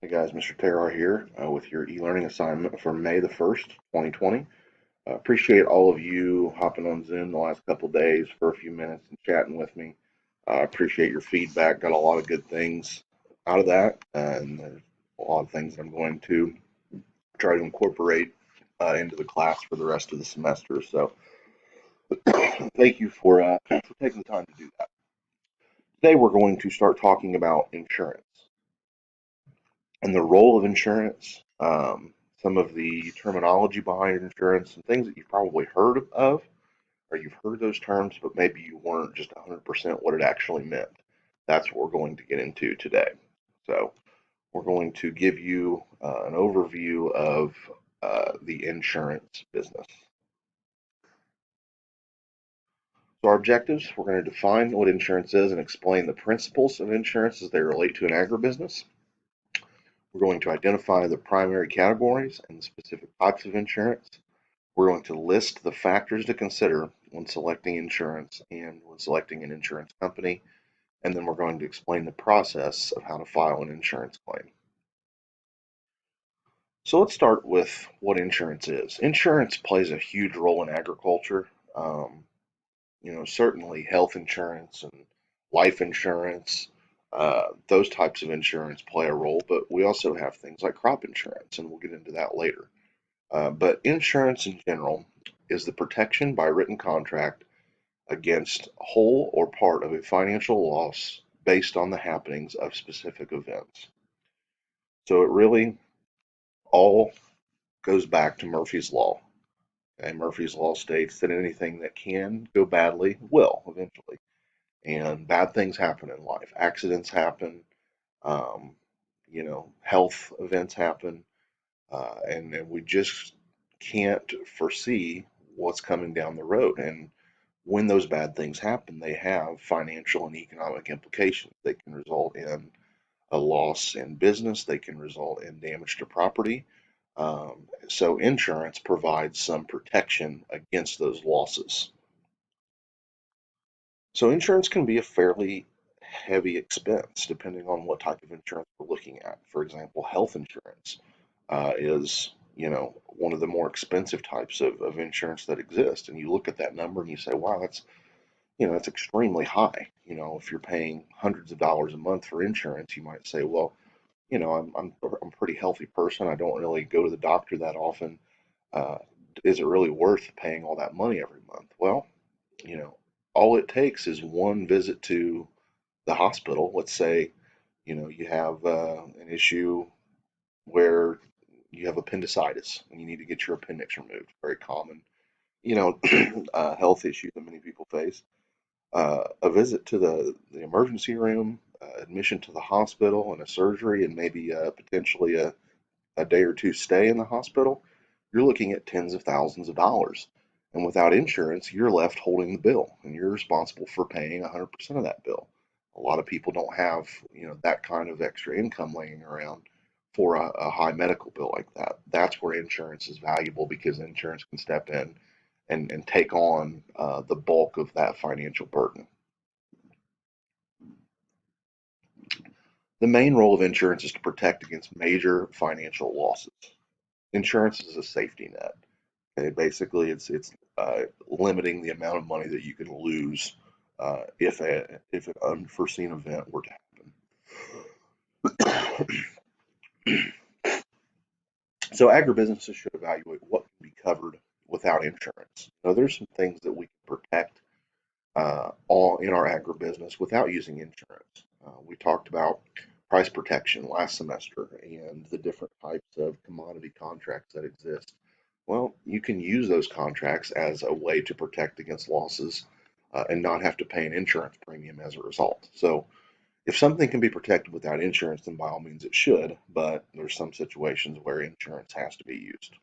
Hey guys, Mr. Terrar here with your e-learning assignment for May the 1st, 2020. Appreciate all of you hopping on Zoom the last couple days for a few minutes and chatting with me. Appreciate your feedback. Got a lot of good things out of that, and there's a lot of things that I'm going to try to incorporate into the class for the rest of the semester. So thank you for taking the time to do that. Today we're going to start talking about insurance and the role of insurance, some of the terminology behind insurance, and things that you've probably heard of, or you've heard those terms, but maybe you weren't just 100% what it actually meant. That's what we're going to get into today. So, we're going to give you an overview of the insurance business. So, our objectives, we're going to define what insurance is and explain the principles of insurance as they relate to an agribusiness. We're going to identify the primary categories and the specific types of insurance. We're going to list the factors to consider when selecting insurance and when selecting an insurance company, and then we're going to explain the process of how to file an insurance claim. So let's start with what insurance is. Insurance plays a huge role in agriculture. Um, certainly health insurance and life insurance, those types of insurance play a role, but we also have things like crop insurance, and we'll get into that later. But insurance in general is the protection by written contract against whole or part of a financial loss based on the happenings of specific events. So it really all goes back to Murphy's Law. And Murphy's Law states that anything that can go badly will eventually. And bad things happen in life. Accidents happen, um, health events happen, and we just can't foresee what's coming down the road. And when those bad things happen, they have financial and economic implications. They can result in a loss in business, they can result in damage to property. So, insurance provides some protection against those losses. So, insurance can be a fairly heavy expense depending on what type of insurance we're looking at. For example, health insurance is one of the more expensive types of insurance that exist, and you look at that number and you say, wow, that's extremely high. If you're paying hundreds of dollars a month for insurance, you might say, well, I'm a pretty healthy person. I don't really go to the doctor that often. Uh, is it really worth paying all that money every month? Well, you know, all it takes is one visit to the hospital. Let's say, you have an issue where you have appendicitis and you need to get your appendix removed. Very common, health issue that many people face. A visit to the emergency room, admission to the hospital, and a surgery, and maybe potentially a day or two stay in the hospital, you're looking at tens of thousands of dollars. And without insurance, you're left holding the bill, and you're responsible for paying 100% of that bill. A lot of people don't have, that kind of extra income laying around for a high medical bill like that. That's where insurance is valuable because insurance can step in and take on the bulk of that financial burden. The main role of insurance is to protect against major financial losses. Insurance is a safety net. Okay, basically, it's limiting the amount of money that you can lose if an unforeseen event were to happen. So agribusinesses should evaluate what can be covered without insurance. Now, there's some things that we can protect all in our agribusiness without using insurance. We talked about price protection last semester and the different types of commodity contracts that exist. Well, you can use those contracts as a way to protect against losses and not have to pay an insurance premium as a result. So, if something can be protected without insurance, then by all means it should, but there's some situations where insurance has to be used.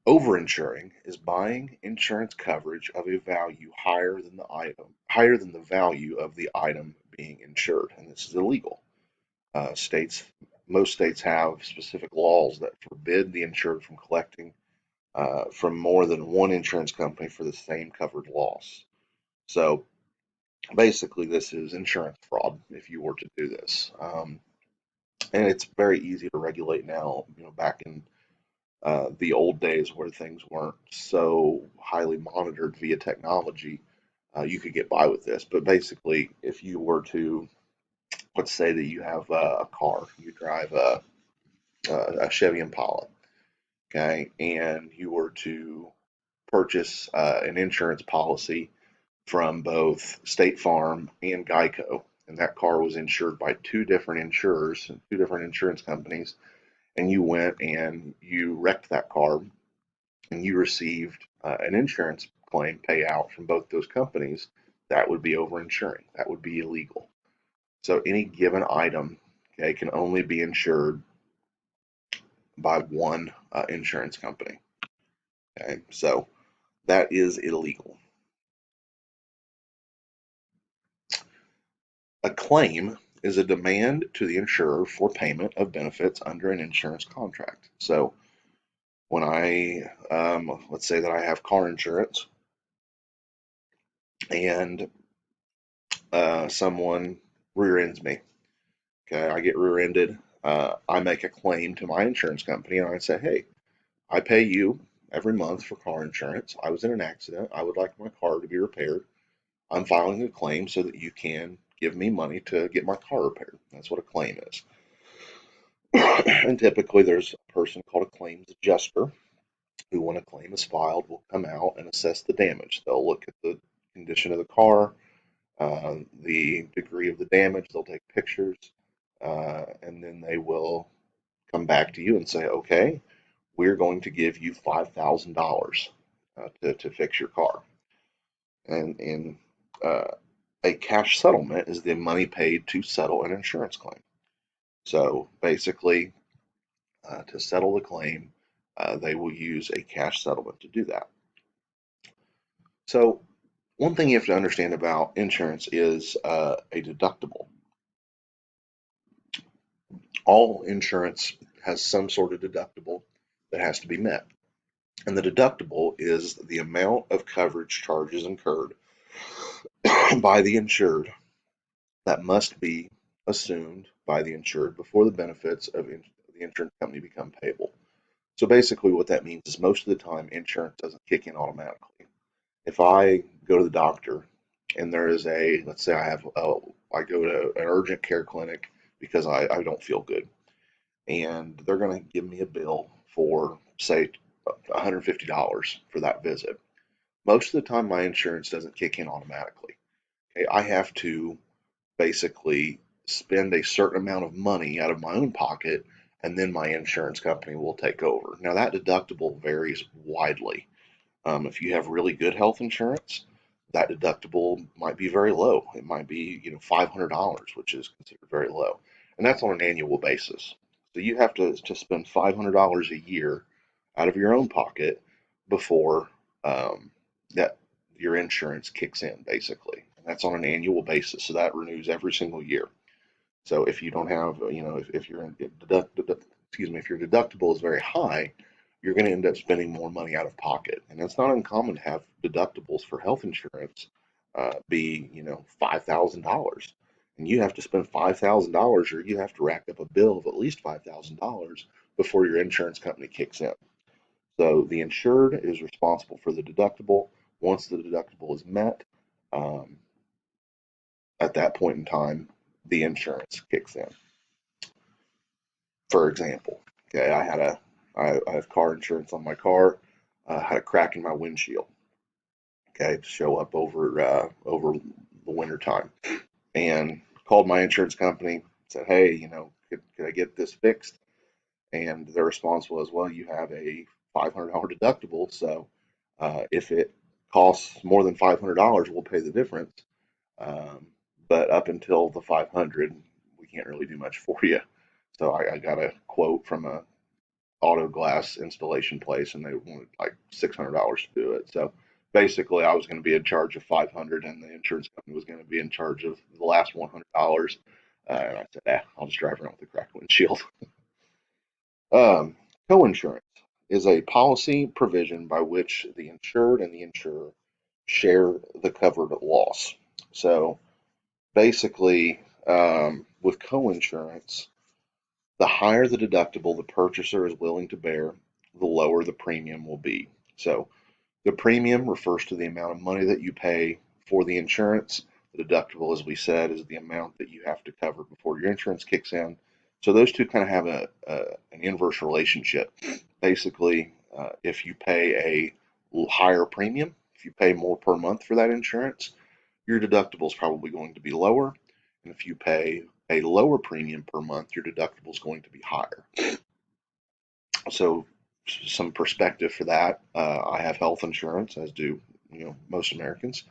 Overinsuring is buying insurance coverage of a value higher than the value of the item being insured, and this is illegal. States, most states have specific laws that forbid the insured from collecting from more than one insurance company for the same covered loss. So Basically, this is insurance fraud if you were to do this. And it's very easy to regulate now. Back in the old days where things weren't so highly monitored via technology, you could get by with this. But basically, if you were to, let's say that you have a car, you drive a Chevy Impala, okay, and you were to purchase an insurance policy from both State Farm and Geico, and that car was insured by two different insurers and two different insurance companies, and you went and you wrecked that car and you received an insurance claim payout from both those companies, that would be overinsuring. That would be illegal. So any given item, okay, can only be insured by one insurance company. Okay, so that is illegal. A claim is a demand to the insurer for payment of benefits under an insurance contract. So when let's say that I have car insurance and someone rear ends me. Okay, I get rear ended. I make a claim to my insurance company and I say, hey, I pay you every month for car insurance. I was in an accident. I would like my car to be repaired. I'm filing a claim so that you can give me money to get my car repaired. That's what a claim is. And typically there's a person called a claims adjuster who, when a claim is filed, will come out and assess the damage. They'll look at the condition of the car, the degree of the damage. They'll take pictures, and then they will come back to you and say, okay, we're going to give you $5,000 to fix your car. And uh, a cash settlement is the money paid to settle an insurance claim. So basically, to settle the claim, they will use a cash settlement to do that. So one thing you have to understand about insurance is a deductible. All insurance has some sort of deductible that has to be met. And the deductible is the amount of coverage charges incurred by the insured that must be assumed by the insured before the benefits of the insurance company become payable. So basically, what that means is most of the time, insurance doesn't kick in automatically. If I go to the doctor and there is let's say I go to an urgent care clinic because I don't feel good, and they're going to give me a bill for, say, $150 for that visit. Most of the time, my insurance doesn't kick in automatically. Okay, I have to basically spend a certain amount of money out of my own pocket, and then my insurance company will take over. Now, that deductible varies widely. If you have really good health insurance, that deductible might be very low. It might be, $500, which is considered very low. And that's on an annual basis. So you have to spend $500 a year out of your own pocket before that your insurance kicks in, basically. And that's on an annual basis. So that renews every single year. So if you don't have, if excuse me, if your deductible is very high, you're going to end up spending more money out of pocket. And it's not uncommon to have deductibles for health insurance be, $5,000. And you have to spend $5,000 or you have to rack up a bill of at least $5,000 before your insurance company kicks in. So the insured is responsible for the deductible. Once the deductible is met, um, at that point in time, the insurance kicks in. For example, okay, I have car insurance on my car. Had a crack in my windshield. Okay, to show up over the winter time, and called my insurance company. Said, hey, could I get this fixed? And their response was, well, you have a $500 deductible, so if it costs more than $500, we'll pay the difference. Um, but up until the 500, we can't really do much for you. So I got a quote from a auto glass installation place, and they wanted like $600 to do it. So basically, I was going to be in charge of 500, and the insurance company was going to be in charge of the last $100. And I said, I'll just drive around with a cracked windshield. Um, Co-insurance is a policy provision by which the insured and the insurer share the covered loss. So basically, with coinsurance, the higher the deductible the purchaser is willing to bear, the lower the premium will be. So the premium refers to the amount of money that you pay for the insurance. The deductible, as we said, is the amount that you have to cover before your insurance kicks in. So those two kind of have an inverse relationship. Basically, if you pay a higher premium, if you pay more per month for that insurance, your deductible is probably going to be lower. And if you pay a lower premium per month, your deductible is going to be higher. So some perspective for that. I have health insurance, as do most Americans,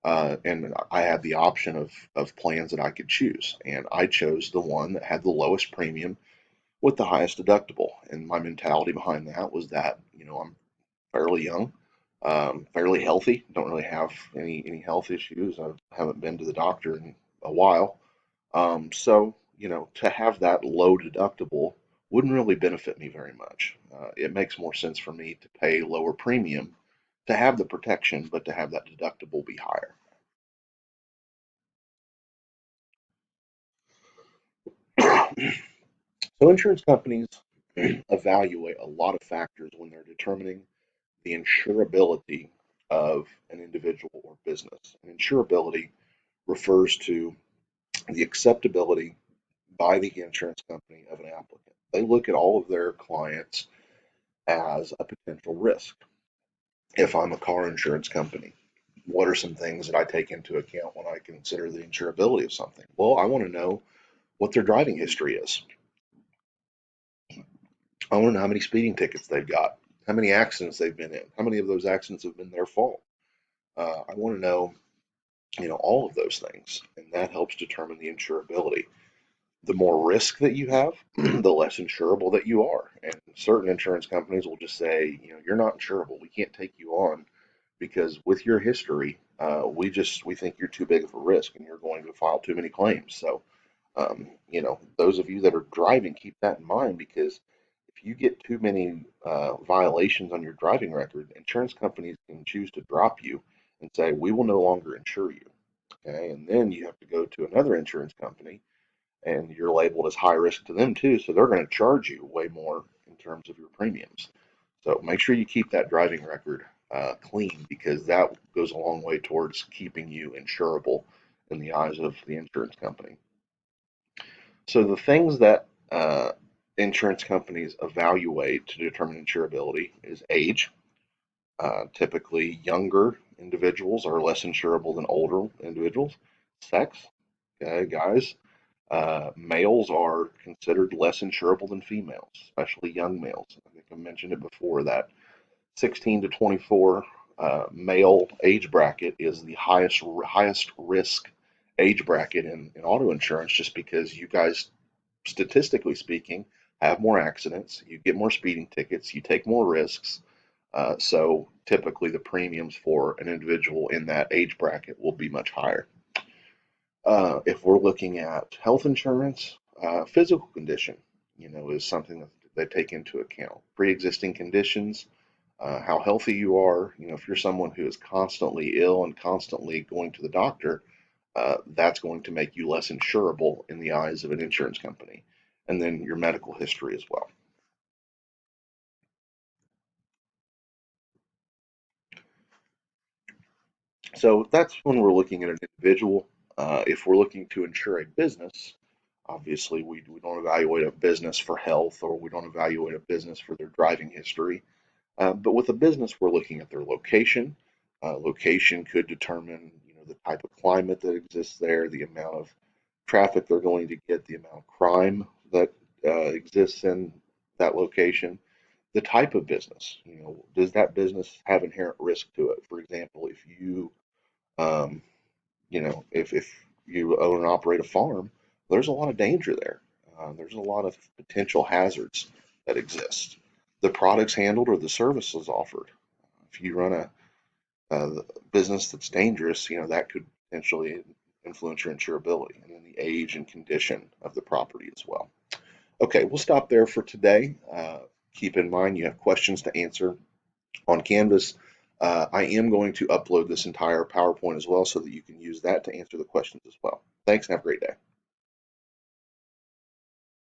and I had the option of plans that I could choose, and I chose the one that had the lowest premium with the highest deductible. And my mentality behind that was that I'm fairly young, fairly healthy, don't really have any health issues. I haven't been to the doctor in a while, so, to have that low deductible wouldn't really benefit me very much. It makes more sense for me to pay lower premium to have the protection, but to have that deductible be higher. So, insurance companies evaluate a lot of factors when they're determining the insurability of an individual or business. And insurability refers to the acceptability by the insurance company of an applicant. They look at all of their clients as a potential risk. If I'm a car insurance company, what are some things that I take into account when I consider the insurability of something? Well, I want to know what their driving history is. I want to know how many speeding tickets they've got, how many accidents they've been in, how many of those accidents have been their fault. I want to know, all of those things, and that helps determine the insurability. The more risk that you have, the less insurable that you are. And certain insurance companies will just say, you're not insurable. We can't take you on because with your history, we think you're too big of a risk and you're going to file too many claims. So, those of you that are driving, keep that in mind because if you get too many violations on your driving record, insurance companies can choose to drop you and say, we will no longer insure you. Okay, and then you have to go to another insurance company and you're labeled as high risk to them too, so they're going to charge you way more in terms of your premiums. So make sure you keep that driving record clean because that goes a long way towards keeping you insurable in the eyes of the insurance company. So the things that insurance companies evaluate to determine insurability is age. Typically, younger individuals are less insurable than older individuals. Sex, okay, guys, males are considered less insurable than females, especially young males. I think I mentioned it before that 16 to 24 male age bracket is the highest risk age bracket in auto insurance, just because you guys, statistically speaking, have more accidents, you get more speeding tickets, you take more risks. So typically, the premiums for an individual in that age bracket will be much higher. If we're looking at health insurance, physical condition, is something that they take into account. Pre-existing conditions, how healthy you are. If you're someone who is constantly ill and constantly going to the doctor, that's going to make you less insurable in the eyes of an insurance company. And then your medical history as well. So that's when we're looking at an individual. If we're looking to insure a business, obviously we don't evaluate a business for health or we don't evaluate a business for their driving history. But with a business, we're looking at their location. Location could determine, the type of climate that exists there, the amount of traffic they're going to get, the amount of crime that exists in that location, the type of business. Does that business have inherent risk to it? For example, if um, if you own and operate a farm, there's a lot of danger there. There's a lot of potential hazards that exist. The products handled or the services offered. If you run a business that's dangerous, that could potentially influence your insurability, and then the age and condition of the property as well. Okay, we'll stop there for today. Keep in mind you have questions to answer on Canvas. I am going to upload this entire PowerPoint as well so that you can use that to answer the questions as well. Thanks and have a great day.